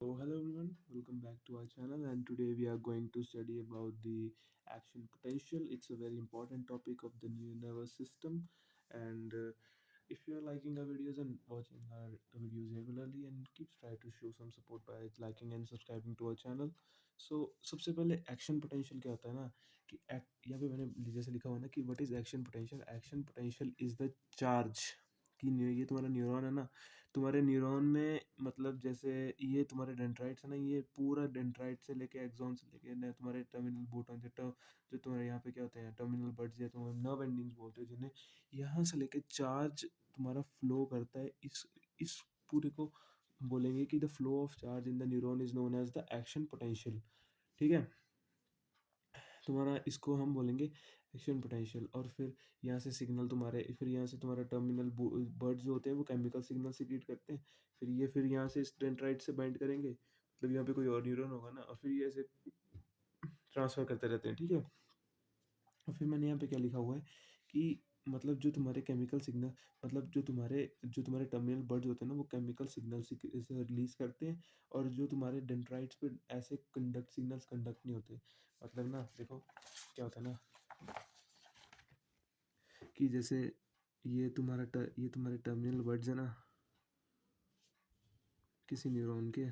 So hello everyone, welcome back to our channel and today we are going to study about the action potential. It's a very important topic of the new nervous system and if you are liking our videos and watching our videos regularly and keep try to show some support by liking and subscribing to our channel. So सबसे पहले action potential क्या होता है ना कि यहाँ पे मैंने जैसे लिखा हुआ है ना कि what is action potential is the charge कि ये तुम्हारा न्यूरॉन है ना, तुम्हारे न्यूरॉन में मतलब जैसे ये तुम्हारे डेंड्राइट्स है ना, ये पूरा डेंड्राइट से लेके एक्सॉन से लेके ना तुम्हारे टर्मिनल बोटन से जो तुम्हारे यहाँ पे क्या होते हैं टर्मिनल बड्स या तुम्हारे नर्व एंडिंग्स बोलते हैं जिन्हें, यहाँ से लेके चार्ज तुम्हारा फ्लो करता है। इस पूरे को बोलेंगे कि the flow of charge in the neuron is known as the action potential. ठीक है, तुम्हारा इसको हम बोलेंगे एक्शन पोटेंशियल। और फिर यहाँ से सिग्नल तुम्हारे फिर यहाँ से तुम्हारा टर्मिनल बर्ड्स जो होते हैं वो केमिकल सिग्नल सीक्रेट करते हैं। फिर यहाँ से इस डेंड्राइट से बाइंड करेंगे, मतलब यहाँ पे कोई और न्यूरॉन होगा ना, और फिर ये ऐसे ट्रांसफर करते रहते हैं। ठीक है, और फिर मैंने यहाँ पे क्या लिखा हुआ है कि मतलब जो तुम्हारे केमिकल सिग्नल मतलब जो तुम्हारे टर्मिनल बर्ड्स होते हैं ना वो केमिकल सिग्नल से रिलीज करते हैं, और जो तुम्हारे डेंड्राइट्स पे ऐसे सिग्नल्स कंडक्ट नहीं होते। मतलब ना देखो क्या होता है ना कि जैसे ये तुम्हारे टर्मिनल वर्ड्स है ना किसी न्यूरॉन के,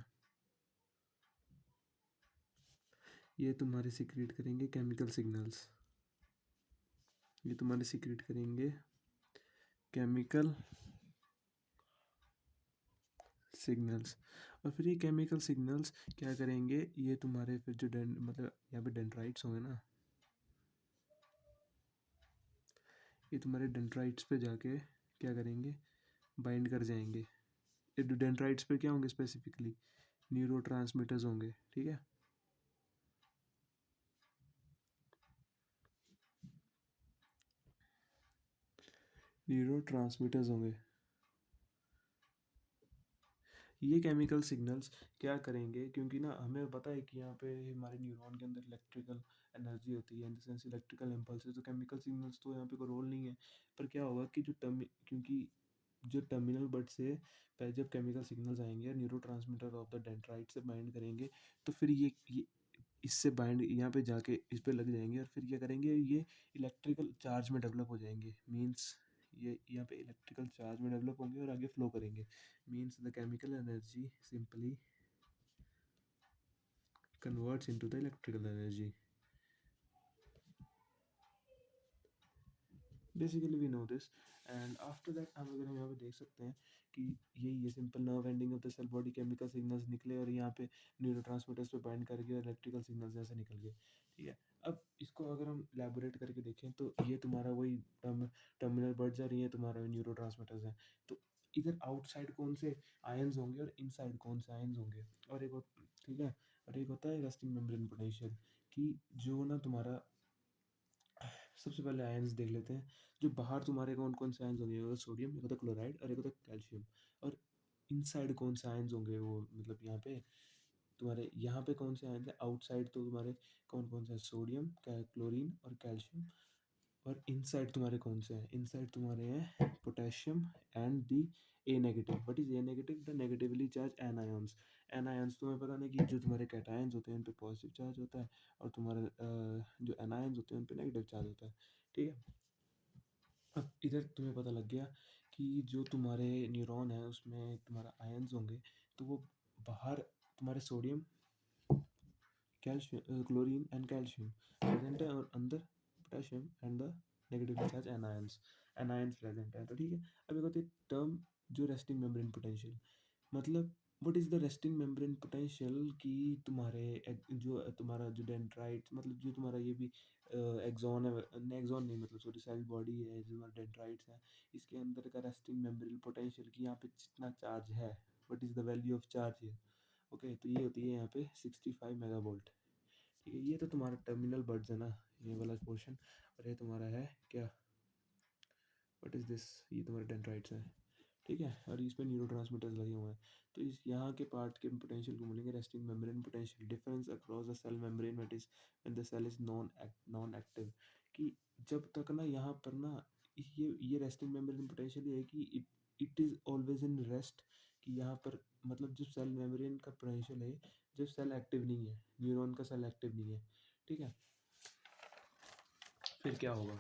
ये तुम्हारे सीक्रेट करेंगे केमिकल सिग्नल्स, ये तुम्हारे सीक्रेट करेंगे केमिकल सिग्नल्स। और फिर ये केमिकल सिग्नल्स क्या करेंगे, ये तुम्हारे फिर जो मतलब यहाँ पे डेंड्राइट्स होंगे ना, ये तुम्हारे डेंड्राइट्स पे जाके क्या करेंगे, बाइंड कर जाएंगे। ये डेंड्राइट्स पे क्या होंगे स्पेसिफिकली, न्यूरो होंगे। ठीक है, न्यूरो होंगे। ये केमिकल सिग्नल्स क्या करेंगे, क्योंकि ना हमें पता है कि यहाँ पे हमारे न्यूरॉन के अंदर इलेक्ट्रिकल एनर्जी होती है, in the sense electrical impulses, तो केमिकल सिग्नल्स तो यहाँ पे कोई रोल नहीं है। पर क्या होगा कि क्योंकि जो टर्मिनल बड से पहले जब केमिकल सिग्नल्स आएंगे न्यूरो ऑफ द डेंड्राइट से बाइंड करेंगे, तो फिर ये इससे बाइंड यहाँ पे जाके इस पे लग जाएंगे, और फिर क्या करेंगे, ये इलेक्ट्रिकल चार्ज में डेवलप हो जाएंगे। मीन्स ये यहाँ पे इलेक्ट्रिकल चार्ज में डेवलप होंगे और आगे फ्लो करेंगे। Means the chemical energy simply converts into the electrical energy. Basically we know this. And after that हम अगर हम यहाँ पे देख सकते हैं कि ये simple nerve ending of the cell body chemical signals निकले और यहाँ पे न्यूरो पे बाइंड करके इलेक्ट्रिकल सिग्नल्स ऐसे निकल गए। ठीक है, अब इसको अगर हम इलेबोरेट करके देखें तो ये तुम्हारा वही टर्मिनल बर्ड्स और ये तुम्हारा न्यूरो हैं। तो इधर आउटसाइड कौन से आयंस होंगे और इनसाइड कौन से आयंस होंगे। और एक और ठीक है, और एक होता है रेस्टिंग मेम्ब्रेन पोटेंशियल कि जो ना तुम्हारा सबसे पहले आयंस देख लेते हैं। जो बाहर तुम्हारे कौन कौन से आयंस होंगे, सोडियम, एक होता है क्लोराइड और एक होता है कैल्शियम। और इनसाइड कौन से आयंस होंगे, वो मतलब यहाँ पे तुम्हारे यहाँ पे कौन से आयंस है आउटसाइड, तो तुम्हारे कौन कौन से सोडियम, क्लोरीन और कैल्शियम। और इनसाइड तुम्हारे कौन से हैं, इनसाइड तुम्हारे हैं potassium and the A negative. What is a negative, the negatively charge anions. Anions तुम्हें पता नहीं कि जो तुम्हारे कैटायंस होते हैं उन पे पॉजिटिव चार्ज होता है, और तुम्हारे जो एनायंस होते हैं उन पे नेगेटिव चार्ज होता है। ठीक है, अब इधर तुम्हें पता लग गया कि जो तुम्हारे न्यूरॉन है उसमें तुम्हारा आयंस होंगे, तो वो बाहर तुम्हारे sodium, calcium, chlorine and calcium present है, और अंदर potassium and the negative charge anions present है। तो ठीक है, अब एक होती है टर्म जो रेस्टिंग मेम्ब्रेन पोटेंशियल। मतलब what is the resting membrane potential कि तुम्हारा जो डेंड्राइट मतलब जो तुम्हारा ये भी एक्सॉन है, एक्सॉन नहीं मतलब सॉरी सेल बॉडी है, जो हमारा डेंड्राइट्स है, इसके अंदर का रेस्टिंग मेम्ब्रेन पोटेंशियल कि यहाँ पे जितना चार्ज है, what is the value of charge here. Okay, तो ये होती है यहाँ पे 65 मेगावोल्ट। ठीक है, ये तो तुम्हारा टर्मिनल बर्ड्स है ना, ये वाला पोर्शन। और ये तुम्हारा है क्या, व्हाट इज दिस, ये तुम्हारे डेंड्राइट्स है। ठीक है, और इस पे न्यूरो लगे हुए हैं। तो इस यहाँ के पार्ट के पोटेंशियल को बोलेंगे resting membrane potential. Difference across the cell membrane what is when the cell is non active, कि जब तक ना यहाँ पर ना ये रेस्टिंग मेम्ब्रेन पोटेंशियल ये है कि it it is always in rest, यहाँ पर मतलब जो सेल मेम्ब्रेन का पोटेंशियल है, जब सेल एक्टिव नहीं है, न्यूरॉन का सेल एक्टिव नहीं है, ठीक है, फिर क्या होगा?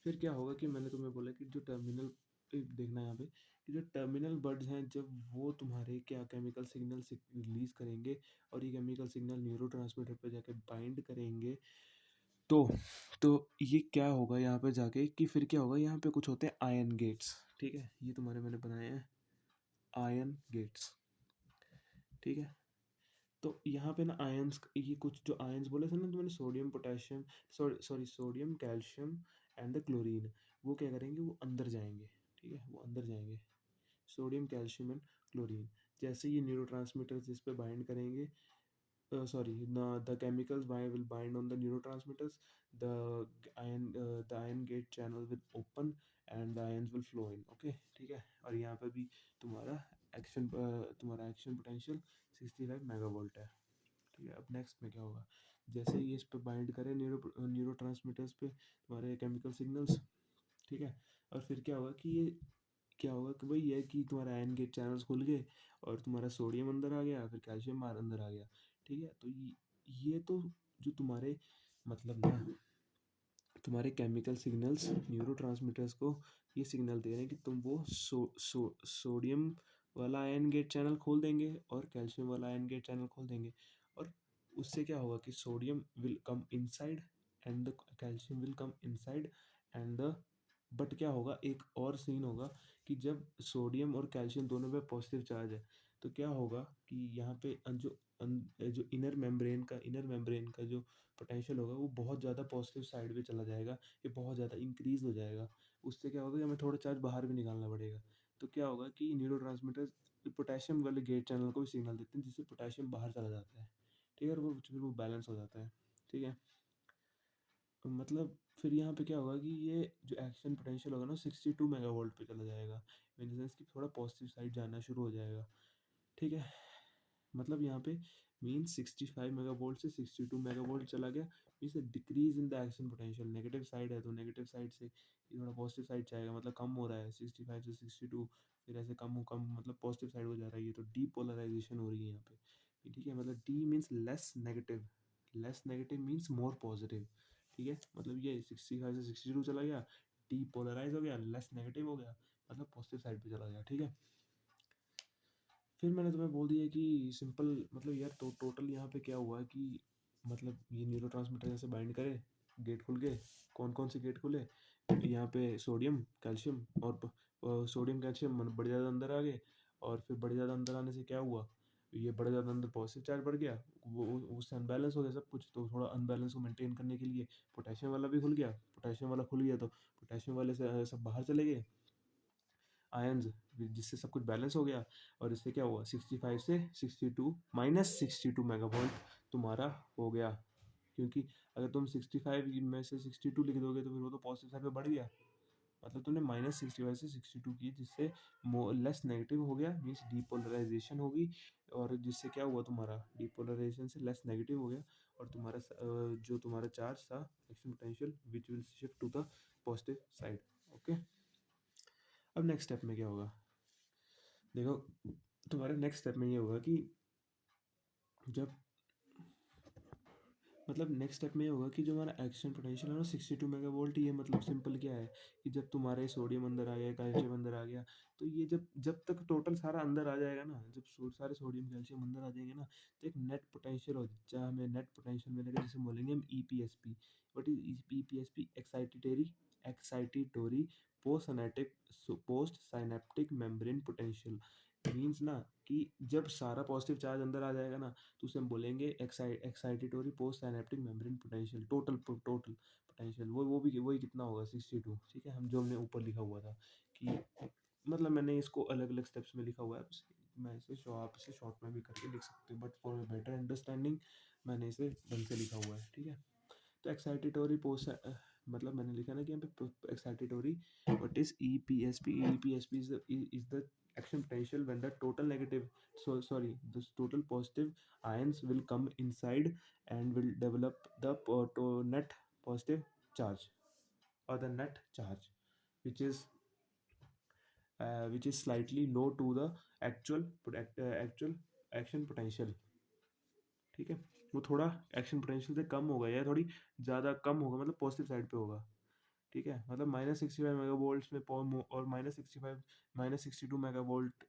फिर क्या होगा कि मैंने तुम्हें बोला कि जो टर्मिनल, देखना यहाँ पे कि जो टर्मिनल बड्स हैं, जब वो तुम्हारे क्या केमिकल सिग्नल रिलीज करेंगे और ये केमिकल सिग्नल न्यूरोट्रांसमीटर पे जाके बाइंड करेंगे, तो तो ये क्या होगा यहाँ पे जाके कि फिर क्या होगा, यहाँ पे कुछ होते हैं आयन गेट्स, ठीक है, ये तुम्हारे मैंने बनाए हैं आयन गेट्स, ठीक है। तो यहाँ पे ना आयंस, ये कुछ जो आयंस बोले थे ना तो मैंने sodium potassium, sorry sodium calcium and the chlorine, वो क्या करेंगे, वो अंदर जाएंगे, ठीक है, वो अंदर जाएंगे, सोडियम कैल्शियम एंड क्लोरीन। जैसे ये न्यूरोट्रांसमीटर्स इस पे बाइंड करेंगे, sorry, the chemicals will bind on the neurotransmitters, the the ion gate channel will open and the ions will flow in, okay, ठीक है। और यहाँ पे भी तुम्हारा एक्शन पोटेंशियल 65 मेगावोल्ट है, ठीक है। अब नेक्स्ट में क्या होगा, जैसे ही इस पे बाइंड करें न्यूरो पे तुम्हारे केमिकल सिग्नल्स, ठीक है, और फिर क्या होगा कि ये क्या होगा कि भाई ये कि तुम्हारा आयन गेट चैनल्स खुल गए और तुम्हारा सोडियम अंदर आ गया, फिर कैल्शियम बाहर अंदर आ गया, ठीक है। तो ये तो जो तुम्हारे मतलब ना तुम्हारे केमिकल सिग्नल्स न्यूरोट्रांसमीटर्स को ये सिग्नल दे रहे हैं कि तुम वो सोडियम वाला आयन गेट चैनल खोल देंगे और कैल्शियम वाला आयन गेट चैनल खोल देंगे, और उससे क्या होगा कि sodium will come inside and the calcium will come inside and the, but क्या होगा, एक और सीन होगा कि जब सोडियम और कैल्शियम दोनों पे पॉजिटिव चार्ज है, तो क्या होगा कि यहाँ पे जो इनर मेम्ब्रेन का जो पोटेंशियल होगा वो बहुत ज़्यादा पॉजिटिव साइड पे चला जाएगा, ये बहुत ज़्यादा इंक्रीज हो जाएगा। उससे क्या होगा कि हमें थोड़ा चार्ज बाहर भी निकालना पड़ेगा। तो क्या होगा कि न्यूरोट्रांसमीटर्स पोटेशियम वाले गेट चैनल को भी सिग्नल देते हैं, जिससे पोटेशियम बाहर चला जाता है, ठीक है, और वो फिर वो बैलेंस हो जाता है, ठीक है। तो मतलब फिर यहाँ पे क्या होगा कि ये जो एक्शन पोटेंशियल होगा ना 62 मेगावोल्ट पे चला जाएगा, इन द सेंस कि थोड़ा पॉजिटिव साइड जाना शुरू हो जाएगा, ठीक है। मतलब यहाँ पे मीन 65 मेगावोल्ट से 62 मेगावोल्ट चला गया, means decrease in the action potential, negative side है तो नेगेटिव साइड से ये थोड़ा पॉजिटिव साइड जाएगा, मतलब कम हो रहा है 65 से 62, फिर ऐसे कम मतलब पॉजिटिव साइड हो जा रहा है, ये तो डीपोलराइजेशन हो रही है यहाँ पे, ठीक है। मतलब D means less negative means more positive, ठीक है। मतलब ये 65 से 62 चला गया, डीपोलराइज हो गया, लेस नेगेटिव हो गया, मतलब पॉजिटिव साइड पे चला गया, ठीक है। फिर मैंने तुम्हें बोल दिया कि सिंपल मतलब यार तो टोटल यहाँ पे क्या हुआ कि मतलब ये न्यूरोट्रांसमीटर जैसे बाइंड करे, गेट खुल गए, कौन कौन से गेट खुले, यहाँ पे सोडियम कैल्शियम और सोडियम कैल्शियम बड़े ज़्यादा अंदर आ गए, और फिर बड़े ज़्यादा अंदर आने से क्या हुआ, ये बड़े ज़्यादा अंदर पॉजिटिव चार्ज बढ़ गया, वो उससे अनबैलेंस हो गया सब कुछ, तो थोड़ा अनबैलेंस को मेंटेन करने के लिए पोटेशियम वाला भी खुल गया, पोटेशियम वाला खुल गया तो पोटेशियम वाले से सब बाहर चले गए आयंस, जिससे सब कुछ बैलेंस हो गया, और इससे क्या हुआ 65 से 62 माइनस 62 मेगावोल्ट तुम्हारा हो गया, क्योंकि अगर तुम 65 में से 62 लिख दोगे तो फिर वो तो पॉजिटिव साइड पे बढ़ गया, मतलब तुमने -65 से 62 की, जिससे लेस नेगेटिव हो गया, मीन्स डीपोलराइजेशन होगी, और जिससे क्या हुआ तुम्हारा डीपोलराइजेशन से लेस नेगेटिव हो गया, और तुम्हारा जो तुम्हारा चार्ज था action potential which will shift to the positive side, okay. अब नेक्स्ट स्टेप में क्या होगा, देखो तुम्हारे नेक्स्ट स्टेप में ये होगा कि जब मतलब नेक्स्ट स्टेप में ये होगा कि जो हमारा एक्शन पोटेंशियल है ना 62 मेगावोल्ट, ये मतलब सिंपल क्या है कि जब तुम्हारे सोडियम अंदर आ गया, कैल्शियम अंदर आ गया, तो ये जब जब तक टोटल सारा अंदर आ जाएगा ना, जब सारे सोडियम कैल्शियम अंदर आ जाएंगे ना, तो एक नेट पोटेंशियल हो, चाहे हमें नेट पोटेंशियल मिलेगा, जिसे बोलेंगे हम EPSP. What is EPSP? Excitatory post synaptic membrane potential, means ना कि जब सारा पॉजिटिव चार्ज अंदर आ जाएगा ना, तो उसे हम बोलेंगे excitatory post synaptic membrane potential, total potential, वो भी वही कितना होगा 62, ठीक है, हम जो हमने ऊपर लिखा हुआ था कि मतलब मैंने इसको अलग अलग स्टेप्स में लिखा हुआ है, मैं इसे आप इसे शॉर्ट में भी करके लिख सकते हो, बट फॉर बेटर अंडरस्टैंडिंग मैंने इसे ढंग से लिखा हुआ है, ठीक है। तो एक्साइटेटरी पोस्ट मतलब मैंने लिखा ना कि यहाँ पे excitatory, what is EPSP? EPSP is the action potential when the total negative, the total positive ions will come inside and will develop the net positive charge, or the net charge, which is which is slightly low to the actual actual action potential, ठीक है। वो थोड़ा action potential से कम होगा या थोड़ी ज़्यादा कम होगा, मतलब पॉजिटिव साइड पे होगा, ठीक है। मतलब -65 मेगावोल्ट्स में और -62 मेगावोल्ट,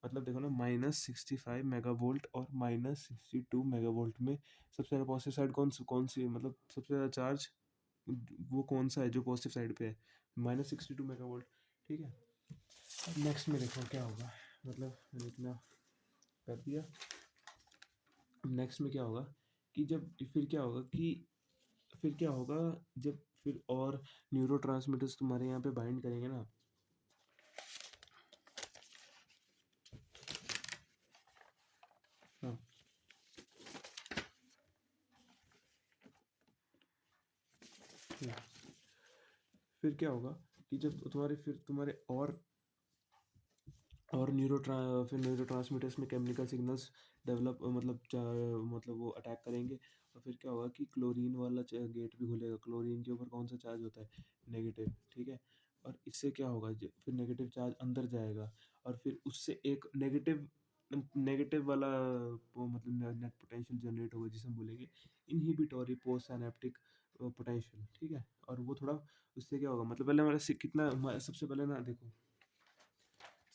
मतलब देखो ना, -65 मेगावोल्ट और -62 मेगावोल्ट में सबसे ज़्यादा पॉजिटिव साइड कौन सी है, मतलब सबसे ज़्यादा चार्ज वो कौन सा है जो पॉजिटिव साइड पे है, -62 मेगावोल्ट, ठीक है। अब नेक्स्ट में देखो क्या होगा, मतलब मैंने इतना कर दिया। अब नेक्स्ट में क्या होगा कि जब फिर क्या होगा कि फिर क्या होगा जब फिर और न्यूरो तुम्हारे यहाँ पे बाइंड करेंगे ना, हाँ, हम्म, फिर क्या होगा कि जब तुम्हारे और फिर न्यूरो में केमिकल सिग्नल्स डेवलप, मतलब वो अटैक करेंगे, और फिर क्या होगा कि क्लोरीन वाला गेट भी खुलेगा। क्लोरीन के ऊपर कौन सा चार्ज होता है, नेगेटिव, ठीक है। और इससे क्या होगा, फिर नेगेटिव चार्ज अंदर जाएगा, और फिर उससे एक नेगेटिव नेगेटिव वाला वो मतलब नेट पोटेंशियल जनरेट होगा, जिसे हम बोलेंगे इनहिबिटोरी पोस्ट सिनेप्टिक पोटेंशियल, ठीक है। और वो थोड़ा, उससे क्या होगा, मतलब पहले सबसे पहले ना देखो,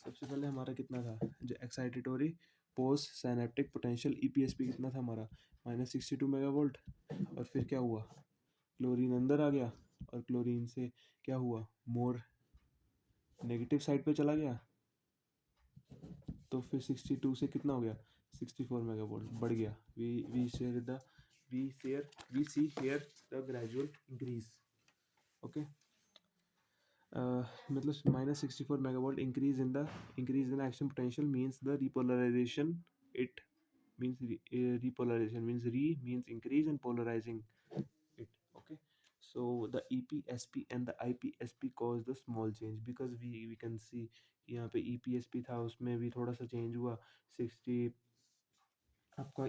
सबसे पहले हमारा कितना था, जो excitatory post synaptic potential EPSP कितना था हमारा, -62 मेगावोल्ट। और फिर क्या हुआ, क्लोरीन अंदर आ गया, और क्लोरीन से क्या हुआ, मोर नेगेटिव साइड पे चला गया, तो फिर 62 से कितना हो गया, 64 मेगावोल्ट बढ़ गया। We see here the gradual increase, okay. मतलब -64 megavolt increase in action potential means the repolarization. It means repolarization means means increase in polarizing it, okay. So the EPSP and the IPSP cause the small change, because we can see यहाँ पे EPSP था, उसमें भी थोड़ा सा change हुआ, 60 आपका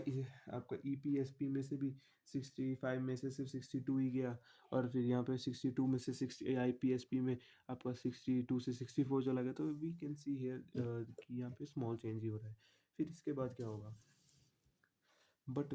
EPSP में से भी 65 में से सिर्फ 62 ही गया, और फिर यहाँ पे 62 में से 60 IPSP में आपका 62 से 64 चला गया। तो वी कैन सी हियर कि यहाँ पे स्मॉल चेंज ही हो रहा है। फिर इसके बाद क्या होगा, बट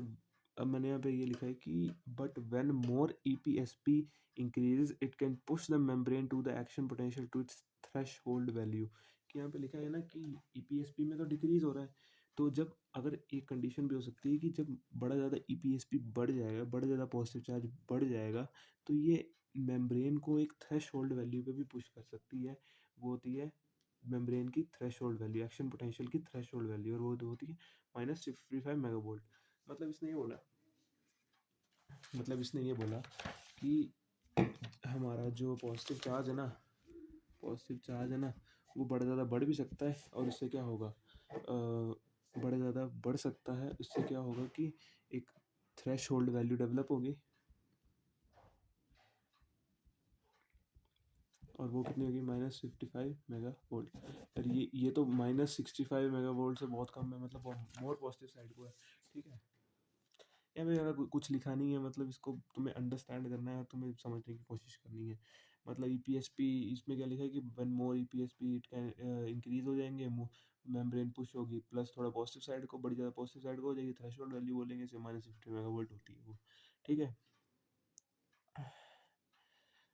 अब मैंने यहाँ पे ये लिखा है कि but when more EPSP increases it can push the membrane to the action potential to its threshold value. कि यहाँ पे लिखा है ना कि EPSP में तो डिक्रीज हो रहा है, तो जब अगर एक कंडीशन भी हो सकती है कि जब बड़ा ज़्यादा EPSP बढ़ जाएगा, बड़ा ज़्यादा पॉजिटिव चार्ज बढ़ जाएगा, तो ये मेम्ब्रेन को एक थ्रेशहोल्ड वैल्यू पे भी पुश कर सकती है। वो होती है मेम्ब्रेन की थ्रेशहोल्ड वैल्यू, एक्शन पोटेंशियल की थ्रेशहोल्ड वैल्यू, और वो होती है -65 मेगावोल्ट। मतलब इसने ये बोला मतलब इसने ये बोला कि हमारा जो पॉजिटिव चार्ज है ना, वो बड़ा ज़्यादा बढ़ भी सकता है, और इससे क्या होगा, बड़ा ज़्यादा बढ़ सकता है, इससे क्या होगा कि एक थ्रेश होल्ड वैल्यू डेवलप होगी, और वो कितनी होगी, -55 मेगावोल्ट। और ये तो -65 मेगावोल्ट से बहुत कम है, मतलब मोर पॉजिटिव साइड को है, ठीक है। यहाँ पे ज़्यादा कुछ लिखा नहीं है, मतलब इसको तुम्हें अंडरस्टैंड करना है और तुम्हें समझने की कोशिश करनी है। मतलब EPSP, इसमें क्या लिखा है कि when more EPSP it can increase हो जाएंगे, मेम्ब्रेन पुश होगी, प्लस थोड़ा पॉजिटिव साइड को, बड़ी ज़्यादा पॉजिटिव साइड को हो जाएगी, थ्रेशोल्ड वैल्यू बोलेंगे इसे, -50 मेगावोल्ट होती है वो, ठीक है।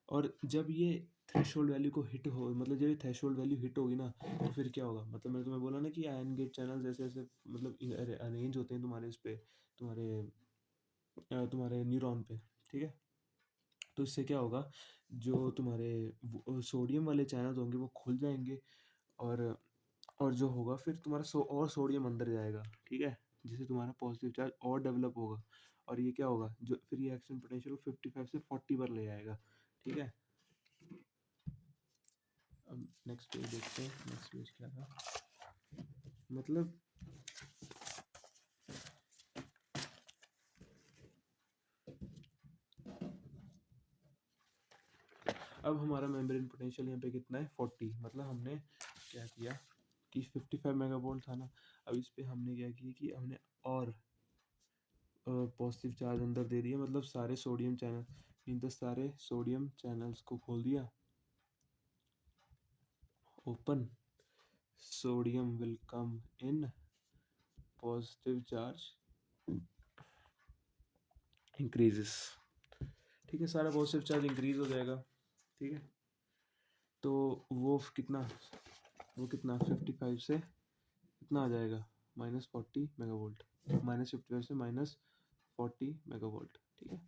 और जब ये थ्रेशोल्ड वैल्यू को हिट हो, मतलब जब ये थ्रेशोल्ड वैल्यू हिट होगी ना, तो फिर क्या होगा, मतलब मैंने तुम्हें बोला ना कि आयन गेट चैनल ऐसे ऐसे मतलब अरेंज होते हैं तुम्हारे इस पे, तुम्हारे तुम्हारे न्यूरॉन पे, ठीक है। तो इससे क्या होगा, जो तुम्हारे सोडियम वाले चैनल होंगे वो खुल जाएंगे, और जो होगा फिर तुम्हारा और सोडियम अंदर जाएगा, ठीक है, जिससे तुम्हारा पॉजिटिव चार्ज और डेवलप होगा, और ये क्या होगा, जो फिर ये एक्शन पोटेंशियल को 55 से 40 पर ले जाएगा, ठीक है। अब नेक्स्ट पेज देखते हैं, नेक्स्ट पेज क्या था, मतलब अब हमारा मेम्ब्रेन पोटेंशियल यहाँ पे कितना है, 40, मतलब हमने क्या किया कि 55 मेगावोल्ट था ना, अब इस पे हमने क्या किया कि हमने और पॉजिटिव चार्ज अंदर दे दिया, मतलब सारे सोडियम चैनल, इन द सारे सोडियम चैनल्स को खोल दिया, open, sodium will come in positive charge increases. ठीक है, सारा पॉजिटिव चार्ज इंक्रीज हो जाएगा. ठीक है, तो कितना वो कितना 55 से कितना आ जाएगा -40 मेगावोल्ट. -55 से -40 मेगावोल्ट. ठीक है,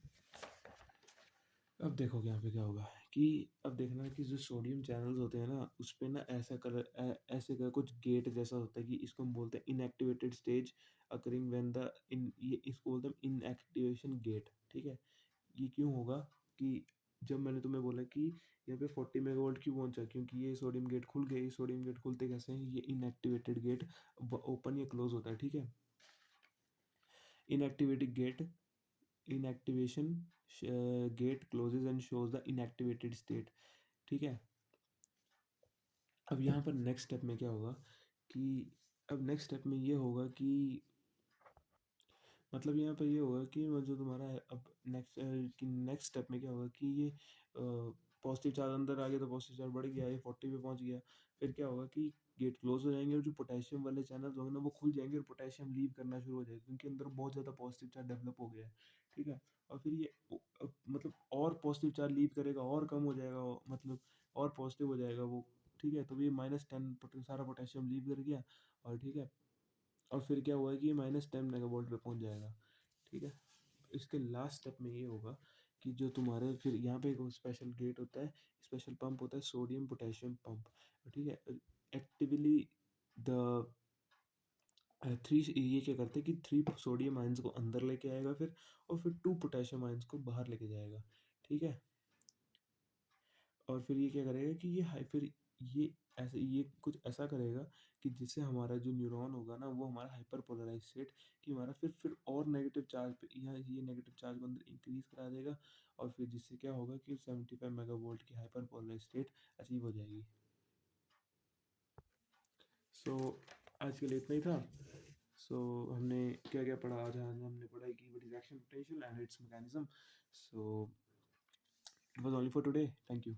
अब देखो यहाँ पे क्या होगा कि अब देखना कि जो सोडियम चैनल्स होते हैं ना उस पे ना ऐसे का कुछ गेट जैसा होता है कि इसको हम बोलते हैं inactivated stage occurring when the in ये इसको बोलते हैं इनएक्टिवेशन गेट. ठीक है, ये क्यों होगा कि जब मैंने तुम्हें बोला कि यहाँ पे 40 मेगावाट क्यों पहुंचा, क्योंकि ये सोडियम गेट खुल गया. ये सोडियम गेट खुलते कैसे हैं, ये इनएक्टिवेटेड गेट ओपन या क्लोज होता है. ठीक है, inactivated gate inactivation gate closes and shows the inactivated state. ठीक है, अब यहाँ पर नेक्स्ट स्टेप में क्या होगा कि अब नेक्स्ट स्टेप में ये होगा कि मतलब यहाँ पर ये होगा कि वो जो तुम्हारा है अब नेक्स्ट स्टेप में क्या होगा कि ये पॉजिटिव चार्ज अंदर आ गया तो पॉजिटिव चार्ज बढ़ गया, ये 40 पे पहुंच गया. फिर क्या होगा कि गेट क्लोज हो जाएंगे और जो पोटेशियम वाले चैनल्स होंगे ना वो खुल जाएंगे और पोटेशियम लीव करना शुरू हो जाएगा क्योंकि अंदर बहुत ज़्यादा पॉजिटिव चार्ज डेवलप हो गया है. ठीक है, और फिर ये मतलब और पॉजिटिव चार्ज लीव करेगा और कम हो जाएगा मतलब और पॉजिटिव हो जाएगा वो. ठीक है, तो ये -10 सारा पोटेशियम लीव कर गया. और ठीक है, और फिर क्या हुआ कि ये -10 मेगावोल्ट पे पहुंच जाएगा. ठीक है, इसके लास्ट स्टेप में ये होगा कि जो तुम्हारे फिर यहाँ पे एक स्पेशल गेट होता है, स्पेशल पंप होता है, सोडियम पोटेशियम पंप. ठीक है, एक्टिवली द थ्री ये क्या करते हैं कि 3 सोडियम आयंस को अंदर लेके आएगा फिर, और फिर 2 पोटेशियम आयंस को बाहर लेके जाएगा. ठीक है, और फिर ये क्या करेगा कि फिर ये ये कुछ ऐसा करेगा कि जिससे हमारा जो न्यूरॉन होगा ना वो हमारा हाइपर पोलराइज स्टेट कि हमारा फिर और नेगेटिव चार्ज पे या ये नेगेटिव चार्ज को अंदर इंक्रीज करा देगा. और फिर जिससे क्या होगा कि 75 मेगावोल्ट की हाइपर पोलराइज स्टेट अचीव हो जाएगी. सो आज के लिए इतना ही था. सो हमने क्या क्या पढ़ा आज हमने पढ़ा कि what is action potential and it's mechanism. So it was only for today. Thank you.